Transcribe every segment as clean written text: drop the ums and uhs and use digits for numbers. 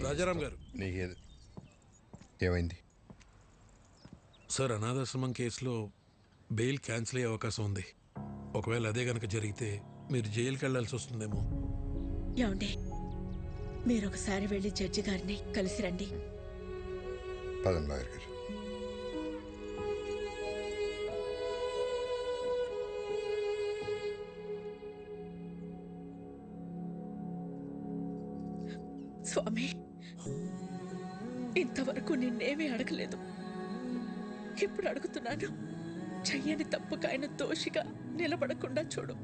రాజారాం గారు, నీకేది ఏమైంది సార్? అనాథాశ్రమం కేసులో బెయిల్ క్యాన్సిల్ అయ్యే అవకాశం ఉంది. ఒకవేళ అదే గనక జరిగితే మీరు జైలుకి వెళ్లాల్సి వస్తుందేమో. ఏమండి, మీరు ఒకసారి వెళ్ళి జడ్జి గారిని కలిసి రండి. పదండి లాయర్ గారు. స్వామి, ఇంతవరకు నిన్నేమీ అడగలేదు. ఇప్పుడు అడుగుతున్నాను. చెయ్యని తప్పుకు ఆయన దోషిగా నిలబడకుండా చూడు.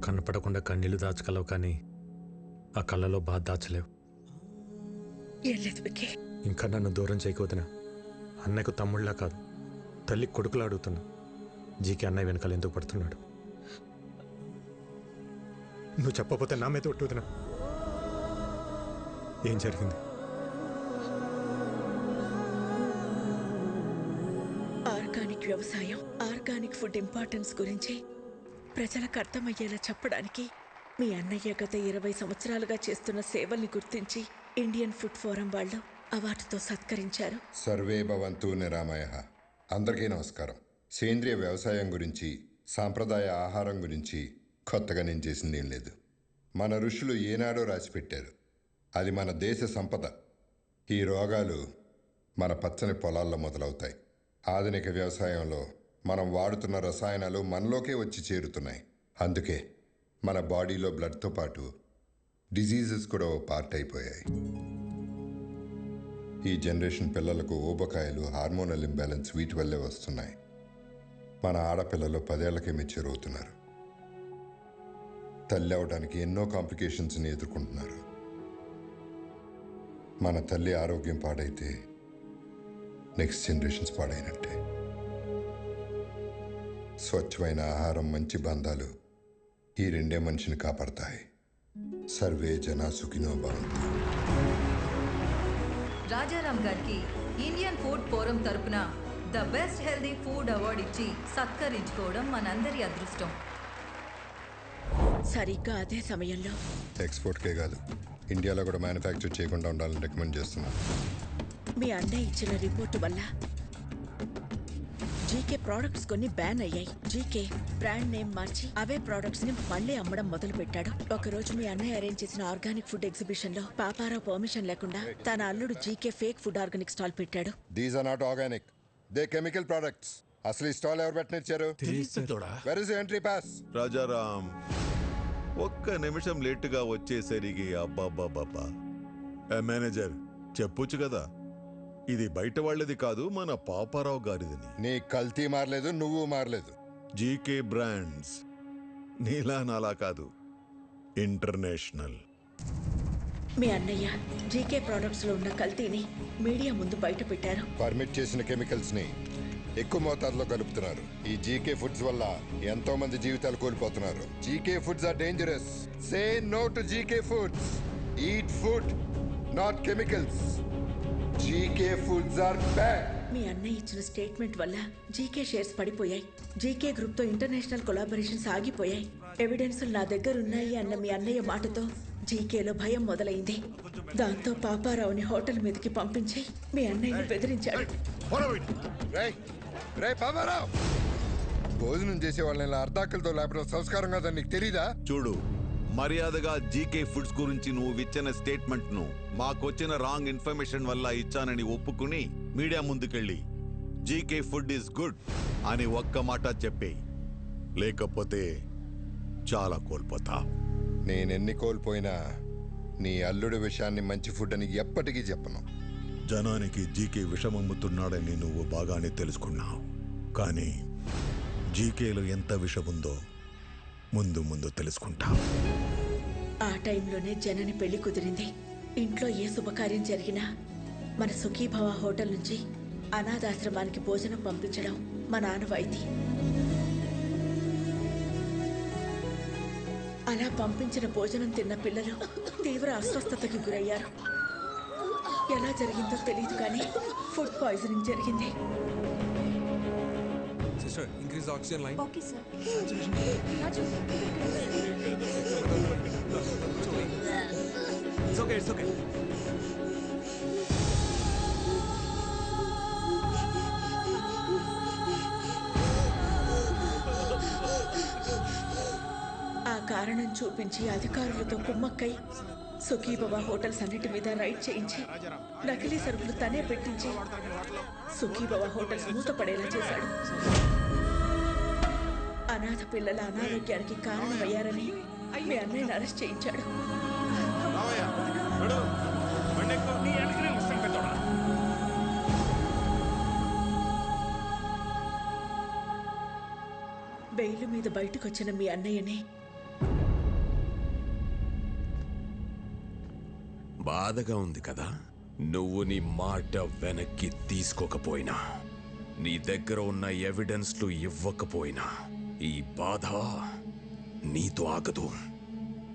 కనపడకుండా కన్నీళ్లు దాచగలవు, కానీ ఆ కళ్ళలో బాధ దాచలేవు. ఏం లేదు విక్కీ. ఇంకా నన్ను దూరం చేయకపోతున్నా. అన్నయ్యకు తమ్ముళ్ళలా కాదు, తల్లి కొడుకులా అడుగుతున్నా. జీకే అన్నయ్య వెనకాల ఎందుకు పడుతున్నాడు? నువ్వు చెప్పకపోతే నా మీద ఒట్టుతున్నా. ఏం జరిగింది? ఆర్గానిక్ వ్యవసాయం, ఆర్గానిక్ ఫుడ్ ఇంపార్టెన్స్ గురించి ప్రజలకు అర్థమయ్యేలా చెప్పడానికి మీ అన్నయ్య గత 20 సంవత్సరాలుగా చేస్తున్న సేవల్ని గుర్తించి ఇండియన్ ఫుడ్ ఫోరం వాళ్ళు అవార్డుతో సత్కరించారు. సర్వే భవంతు నిరామయః. అందరికీ నమస్కారం. సేంద్రియ వ్యవసాయం గురించి, సాంప్రదాయ ఆహారం గురించి కొత్తగా నేను చేసింది ఏం లేదు. మన ఋషులు ఏనాడో రాసిపెట్టారు. అది మన దేశ సంపద. ఈ రోగాలు మన పచ్చని పొలాల్లో మొదలవుతాయి. ఆధునిక వ్యవసాయంలో మనం వాడుతున్న రసాయనాలు మనలోకే వచ్చి చేరుతున్నాయి. అందుకే మన బాడీలో బ్లడ్తో పాటు డిజీజెస్ కూడా ఓ పార్ట్ అయిపోయాయి. ఈ జనరేషన్ పిల్లలకు ఊబకాయలు, హార్మోనల్ ఇంబ్యాలెన్స్ వీటి వల్లే వస్తున్నాయి. మన ఆడపిల్లలు 10 ఏళ్లకే మెచ్యూర్ అవుతున్నారు. తల్లి అవడానికి ఎన్నో కాంప్లికేషన్స్ని ఎదుర్కొంటున్నారు. మన తల్లి ఆరోగ్యం పాడైతే నెక్స్ట్ జనరేషన్స్ పాడైనట్టే. స్వచ్ఛమైన ఆహారం, మంచి బంధాలు ఈ రెండే మనిషిని కాపాడతాయి. సర్వే జనా సుఖినో భవంతు. రాజారాం గారికి ఇండియన్ ఫుడ్ ఫోరం తరపున the best healthy food award ఇచ్చి సత్కరించుకోవడం మనందరి అదృష్టం. సరిగ్గా అదే సమయంలో ఎక్స్పోర్ట్కే కాదు, ఇండియాలో కూడా మ్యానుఫ్యాక్చర్ చేయకుండా ఉండాలని రికమెండ్ చేస్తున్నాను. మీ అన్నయ్య ఇచ్చిన రిపోర్టు వల్ల జీకే ప్రోడక్ట్స్ కొన్ని బ్యాన్ అయ్యాయి. జీకే బ్రాండ్ నేమ్ మార్చి అవే ప్రోడక్ట్స్ ని మళ్లీ అమ్మడం మొదలు పెట్టాడు. ఒకరోజు మీ అన్నయ్య అరేంజ్ చేసిన ఆర్గానిక్ ఫుడ్ ఎగ్జిబిషన్ లో పాపారావు పర్మిషన్ లేకుండా తన అల్లుడు GK fake food organic stall పెట్టాడు. These are not organic, they chemical products. అసలు ఈ స్టాల్ ఎవరు పెట్టనిచ్చారు? Where is entry pass? Rajaram ఒక్క నిమిషం లేటుగా వచ్చేసరికి అబ్బాబ్బాబ్బా. మేనేజర్ చెప్పొచ్చు కదా, ఇది బయట వాళ్ళది కాదు, మన పాపారావు గారిదని. నీ కల్తీ మారలేదు, నువ్వు మారలేదు. జీకే బ్రాండ్స్ నీలా నాలా కాదు, ఇంటర్నేషనల్. మీ అన్నయ్య జీకే ప్రోడక్ట్స్ లో ఉన్న కల్తీని మీడియా ముందు బయట పెట్టారు. పర్మిట్ చేసిన కెమికల్స్ ని ఎక్కువ మోతాదులో కలుపుతున్నారు. ఈ జీకే ఫుడ్స్ వల్ల ఎంతో మంది జీవితాలు కోల్పోతున్నారు. GK foods are dangerous. Say no to GK foods. Eat food, not chemicals. GK foods are bad. మీ అన్నయ్య ఇచ్చిన స్టేట్మెంట్ వల్ల జీకే షేర్స్ పడిపోయాయి. జీకే గ్రూప్ తో ఇంటర్నేషనల్ కొలాబరేషన్స్ ఆగిపోయాయి. ఎవిడెన్స్ నా దగ్గర ఉన్నాయి అన్న మీ అన్నయ్య మాటతో జీకేలో భయం మొదలైంది. దాంతో పాపారావుని హోటల్ మీదకి పంపించి మీ అన్నయ్యని బెదిరించాడు. భోజనం చేసే వాళ్ళని ఇలా అర్ధాకలతో లేపడం సంస్కారం కాదని నీకు తెలీదా? చూడు, మర్యాదగా జీకే ఫుడ్స్ గురించి నువ్వు ఇచ్చిన స్టేట్మెంట్ ను మాకొచ్చిన రాంగ్ ఇన్ఫర్మేషన్ వల్ల ఇచ్చానని ఒప్పుకుని మీడియా ముందుకెళ్ళి జీకే ఫుడ్ ఈజ్ గుడ్ అని ఒక్క మాట చెప్పే, లేకపోతే చాలా కోల్పోతా. నేనెన్ని కోల్పోయినా నీ అల్లుడి విషయాన్ని మంచి ఫుడ్ అని ఎప్పటికీ చెప్పను. జనానికి జీకే విషమమ్ముతున్నాడని నువ్వు బాగానే తెలుసుకున్నావు, కానీ జీకేలో ఎంత విషముందో ముందు ముందు తెలుసుకుంటా. ఆ టైంలోనే జనని పెళ్లి కుదిరింది. ఇంట్లో ఏ శుభకార్యం జరిగినా మన సుఖీభవ హోటల్ నుంచి అనాథాశ్రమానికి భోజనం పంపించడం మా ఆనవాయితీ. అలా పంపించిన భోజనం తిన్న పిల్లలు తీవ్ర అస్వస్థతకి గురయ్యారు. ఎలా జరిగిందో తెలియదు కానీ ఫుడ్ పాయిజనింగ్ జరిగింది. Sister increase oxygen line. Okay sir. It's okay, it's okay. ఆ కారణం చూపించి అధికారులతో కుమ్మక్కై సుఖీభవ హోటల్స్ అన్నిటి మీద రైడ్ చేయించి నకిలీ సరుకులు తనే పెట్టించి సుఖీభవ హోటల్స్ మూతపడేలా చేశాడు. అనాథ పిల్లల అనారోగ్యానికి కారణమయ్యారని మీ అన్నయ్యని అరెస్ట్ చేయించాడు. బెయిల్ మీద బయటకొచ్చిన మీ అన్నయ్యని బాధగా ఉంది కదా. నువ్వు నీ మాట వెనక్కి తీసుకోకపోయినా, నీ దగ్గర ఉన్న ఎవిడెన్స్లు ఇవ్వకపోయినా ఈ బాధ నీతో ఆగదు.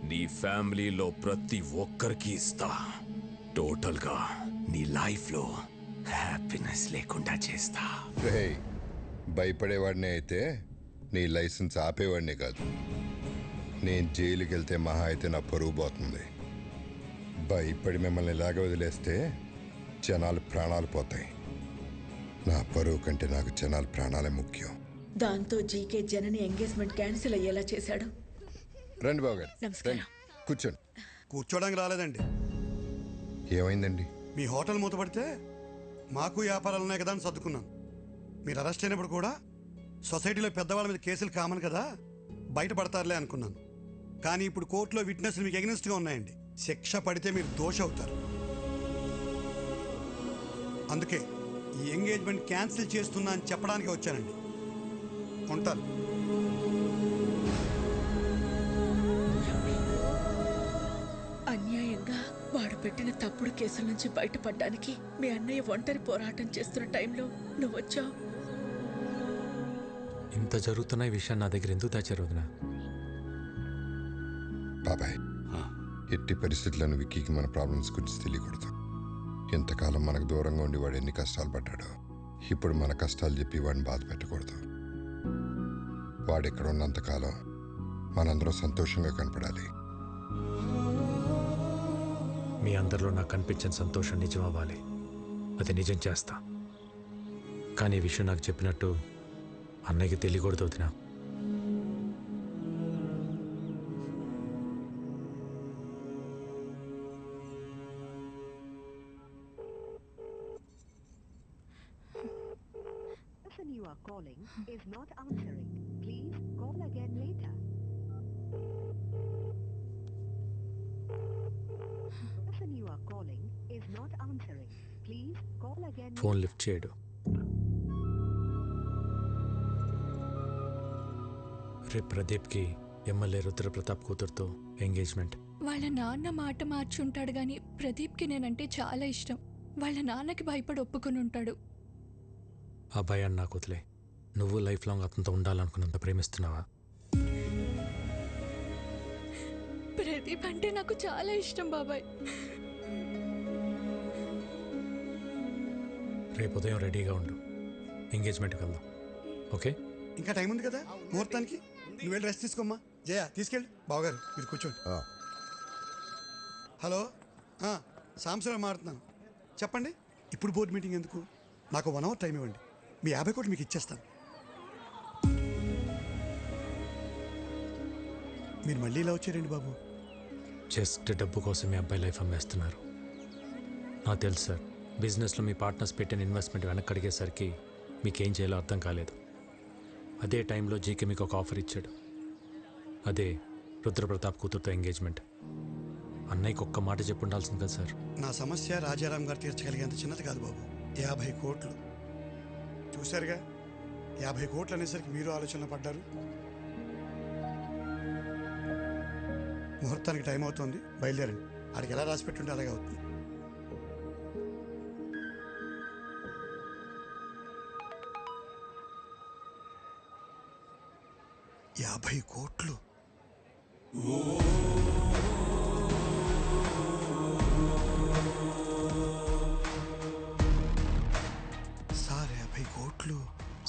నీ ఫ్యామిలీలో ప్రతి ఒక్కరికి ఇస్తా. టోటల్గా నీ లైఫ్లో హ్యాపీనెస్ లేకుండా చేస్తా. రే, భయపడేవాడినే అయితే నీ లైసెన్స్ ఆపేవాడినే కాదు. నేను జైలుకి వెళ్తే మహా అయితే నా పరువు పోతుంది. భయపడి మిమ్మల్ని ఇలాగ వదిలేస్తే జనాలు ప్రాణాలు పోతాయి. నా పరువు కంటే నాకు జనాల ప్రాణాలే ముఖ్యం. దాంతో జీకే జనని ఎంగేజ్మెంట్ క్యాన్సిల్ అయ్యేలా చేశాడు. రండి బాబు గారు, నమస్కారం. రండి, కూర్చోండి. కూర్చోడానికి రాలేదండి. ఏమైందండి? మీ హోటల్ మూతపడితే మాకు వ్యాపారాలు ఉన్నాయి కదా అని సర్దుకున్నాను. మీరు అరెస్ట్ అయినప్పుడు కూడా సొసైటీలో పెద్దవాళ్ళ మీద కేసులు కామన్ కదా, బయటపడతారులే అనుకున్నాను. కానీ ఇప్పుడు కోర్టులో విట్నెస్లు మీకు ఎగనెస్ట్గా ఉన్నాయండి. శిక్ష పడితే మీరు దోషి అవుతారు. అందుకే ఈ ఎంగేజ్మెంట్ క్యాన్సిల్ చేస్తున్నా అని చెప్పడానికి వచ్చానండి. ఉంటాను. అన్యాయంగా వాడు పెట్టిన తప్పుడు కేసుల నుంచి బయటపడడానికి మీ అన్నయ్య ఒంటరి పోరాటం చేస్తున్న టైంలో నువ్వు వచ్చావు. ఇంత జరుగుతున్న ఈ విషయం నా దగ్గర ఎందుకు దాచారు వదినా? బాబాయ్, ఎట్టి పరిస్థితులను విక్కీకి మన ప్రాబ్లమ్స్ గురించి తెలియకూడదు. ఎంతకాలం మనకు దూరంగా ఉండి వాడు ఎన్ని కష్టాలు పడ్డాడో, ఇప్పుడు మన కష్టాలు చెప్పి వాడిని బాధ పెట్టకూడదు. వాడు ఇక్కడ ఉన్నంతకాలం మనందరం సంతోషంగా కనపడాలి. మీ అందరిలో నాకు కనిపించిన సంతోషం నిజం అవ్వాలి. అది నిజం చేస్తా. కానీ ఈ విషయం నాకు చెప్పినట్టు అన్నయ్యకి తెలియకూడదు వదినా. You are calling is not answering. Please call again later. The person you are calling is not answering. Please call again. Phone lift చేయడు. రేపు ప్రదీప్కి ఎమ్మెల్యే రుద్రప్రతాప్ కూతురుతో ఎంగేజ్మెంట్. వాళ్ళ నాన్న మాట మార్చుంటాడు కానీ ప్రదీప్కి నేనంటే చాలా ఇష్టం. వాళ్ళ నాన్నకి భయపడి ఒప్పుకొని ఉంటాడు. ఆ భయాన్ని నాకు వదిలే. నువ్వు లైఫ్ లాంగ్ అతనితో ఉండాలనుకున్నంత ప్రేమిస్తున్నావా? ప్రదీప్ అంటే నాకు చాలా ఇష్టం బాబాయ్. రేపు ఉదయం రెడీగా ఉండు, ఎంగేజ్మెంట్కి వెళ్దాం. ఓకే? ఇంకా టైం ఉంది కదా ముహూర్తానికి. నువ్వు వెళ్ళి రెస్ట్ తీసుకోమ్మా. జయ తీసుకెళ్ళి. బావగారు మీరు కూర్చోండి. హలో, సాంసరావు మాట్లాడుతున్నాను. చెప్పండి. ఇప్పుడు బోర్డు మీటింగ్ ఎందుకు? నాకు 1 hour టైం ఇవ్వండి. మీ 50 కోట్లు మీకు ఇచ్చేస్తాను. మీరు మళ్ళీ ఇలా వచ్చారండి బాబు. జస్ట్ డబ్బు కోసం మీ అబ్బాయి లైఫ్ అమ్మేస్తున్నారు. నాకు తెలుసు సార్, బిజినెస్లో మీ పార్ట్నర్స్ పెట్టిన ఇన్వెస్ట్మెంట్ వెనక్కి అడిగేసరికి మీకేం చేయాలో అర్థం కాలేదు. అదే టైంలో జీకే మీకు ఒక ఆఫర్ ఇచ్చాడు. అదే రుద్రప్రతాప్ కూతురుతో ఎంగేజ్మెంట్. అన్నయ్యకి ఒక్క మాట చెప్పు ఉండాల్సింది కదా సార్. నా సమస్య రాజారాం గారు తీర్చగలిగేంత చిన్నది కాదు బాబు. 50 కోట్లు చూశారుగా. 50 కోట్లు అనేసరికి మీరు ఆలోచనలో పడ్డారు. ముహూర్తానికి టైం అవుతుంది, బయలుదేరండి. ఆడికి ఎలా రాసి పెట్టుంటే అలాగే అవుతుంది. $50 కోట్లు.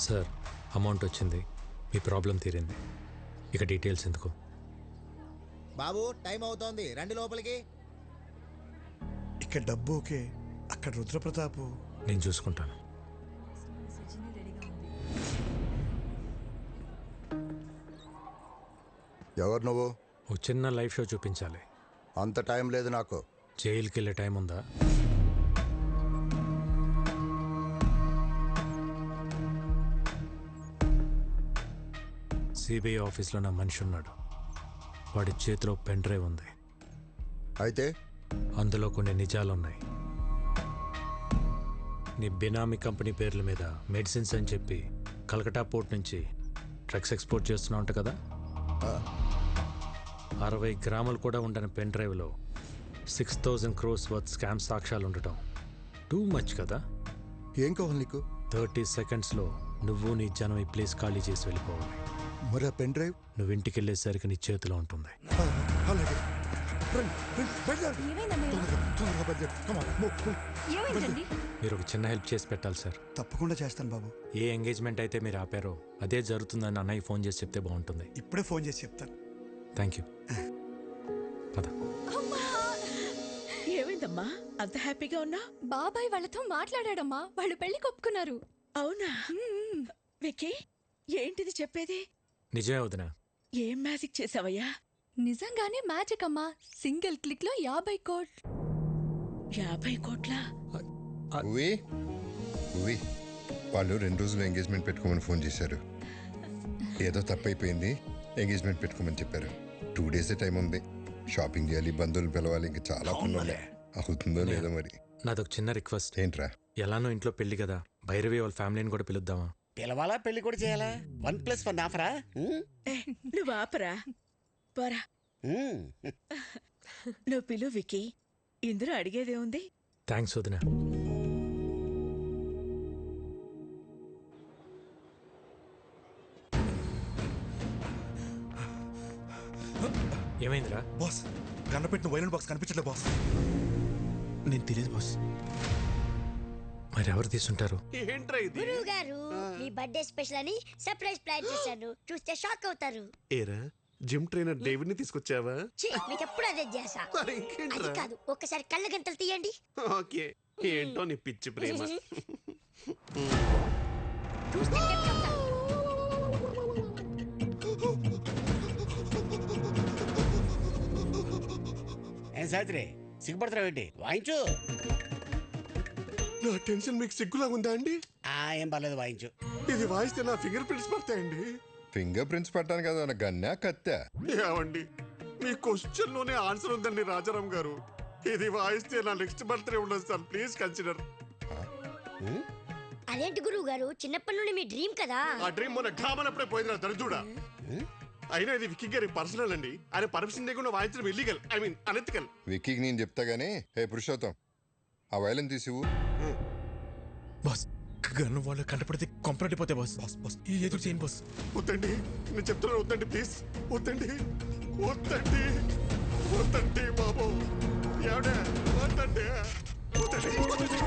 సార్ అమౌంట్ వచ్చింది, మీ ప్రాబ్లం తీరింది. ఇక డీటెయిల్స్ ఎందుకు? బాబు టైం అవుతోంది, రండి లోపలికి. ఇక్కడ డబ్బు ఓకే, అక్కడ రుద్రప్రతాపు. నేను చూసుకుంటాను. ఎవరు నువ్వు? ఓ చిన్న లైవ్ షో చూపించాలి. అంత టైం లేదు నాకు. జైలుకి వెళ్ళే టైం ఉందా? సిబిఐ ఆఫీస్లో నా మనిషి ఉన్నాడు. వాడి చేతిలో పెన్ డ్రైవ్ ఉంది. అయితే అందులో కొన్ని నిజాలున్నాయి. నీ బినామీ కంపెనీ పేర్ల మీద మెడిసిన్స్ అని చెప్పి కలకటా పోర్ట్ నుంచి డ్రగ్స్ ఎక్స్పోర్ట్ చేస్తున్నావు అంట కదా. 60 గ్రాములు కూడా ఉండని పెన్ డ్రైవ్లో 6,000 crores వర్త్ స్కామ్ సాక్ష్యాలు ఉండటం టూ మచ్ కదా. ఏం కావాలి నీకు? 30 సెకండ్స్లో నువ్వు నీ జనం ఈ ప్లేస్ ఖాళీ చేసి వెళ్ళిపోవాలి. మరి ఆ పెన్ డ్రైవ్? నువ్వు ఇంటికి వెళ్ళేసరికి నీ చేతిలో ఉంటుంది. మీరు ఒక చిన్న హెల్ప్ చేసి పెట్టాలి సార్. తప్పకుండా చేస్తాను బాబు. ఏ ఎంగేజ్మెంట్ అయితే మీరు ఆపారో అదే జరుగుతుందని అన్నయ్య ఫోన్ చేసి చెప్తే బాగుంటుంది. ఇప్పుడే ఫోన్ చేసి చెప్తాను. Thank you. పద. ఏమైందమ్మా అంత హ్యాపీగా ఉన్నా? బాబాయ్ వాళ్ళతో మాట్లాడాడమ్మా, వాళ్ళు పెళ్లి కొప్పుకున్నారు. అవునా? విక్కీ, ఏంటిది చెప్పేది? నిజమే వదినా. ఏం మ్యాజిక్ చేసావయ్యా? నిజంగానే మ్యాజిక్ అమ్మా. సింగిల్ క్లిక్ లో 50 కోట్లు. 50 కోట్ల? వాళ్ళు 2 రోజులు ఎంగేజ్మెంట్ పెట్టుకోమని ఫోన్ చేశారు. ఏదో తప్పైపోయింది, ఎంగేజ్మెంట్ పెట్టుకోమని చెప్పారు. 2 days టైం ఉంది. షాపింగ్ చేయాలి, బంధువులు పిలవాలి, ఇంకా చాలా పనులు. అవుతుందో లేదో మరి. నాదొక చిన్న రిక్వెస్ట్. ఏంట్రా? ఎలానో ఇంట్లో పెళ్లి కదా, భైరవి వాళ్ళ ఫ్యామిలీని కూడా పిలుద్దామా? పిలవాలా, పెళ్లి కూడా చేయాలా? 1+1 ఆఫరా? నువ్వు ఆపరా, పోరా. నువ్వు పిలు విక్కీ, ఇందులో అడిగేదే ఉంది. థ్యాంక్స్ వదినా. ఏమైందిరా? బాస్, కన్నపెట్టిన వైలెంట్ బాక్స్ కనిపించట్లే బాస్. నేను తెలియదు బాస్. మరి ఎవరు తీసుంటారు? ఏంట్రా ఇది? గురువు గారు, మీ బర్త్డే స్పెషల్ అని సర్ప్రైజ్ ప్లాన్ చేశాను. చూస్తే షాక్ అవుతారు. ఏరా, జిమ్ ట్రైనర్ డేవిడ్ ని తీసుకొచ్చావా? మీకు ఎప్పుడు అదే చేసా. అది కాదు, ఒక్కసారి కళ్ళ గంటలు తీయండి. ఓకే, ఏంటో నీ పిచ్చి ప్రేమ. చూస్తే చెప్తా. ఏం సావిత్రి, సిగ్గుపడతావు ఏంటి? వాయించు. నా టెన్షన్ మీకు సిగ్గులాగా ఉందా అండి? ఏం పర్లేదు, వాయించు. ఇది వాయిస్తే నా ఫింగర్ ప్రింట్స్ పడతాయండి. ఫింగర్ ప్రింట్స్ పట్టాను కదా, నా గన్నా కత్తా? ఏమండి, మీ క్వశ్చన్ లోనే ఆన్సర్ ఉందండి రాజారాం గారు. ఇది వాయిస్తే నా నెక్స్ట్ బర్త్డే ఉండదు సార్, ప్లీజ్ కన్సిడర్. అదేంటి గురువు గారు, చిన్నప్పటి నుండి మీ డ్రీమ్ కదా. ఆ డ్రీమ్ మొన్న ఘామనప్పుడే పోయింది నా దరిద్రుడా. అయినా ఇది విక్కీ గారి పర్సనల్ అండి. ఆయన పర్మిషన్ లేకుండా వాయించడం ఇల్లీగల్, ఐ మీన్ అనెథికల్. విక్కీకి నేను చెప్తా గానీ, హే పురుషోత్తం, ఆ వైలెన్ తీసివు. బాస్, గన్ను వాళ్ళు కంటపడితే కొంపరటిపోతే బాస్. బాస్ బాస్ ఎదురు చేయను బాస్. వద్దండి, నేను చెప్తున్నాను, వద్దండి ప్లీజ్. వద్దండి, వద్దండి, వద్దండి బాబు. ఎవడే వద్దండి, వద్దండి, వద్దండి.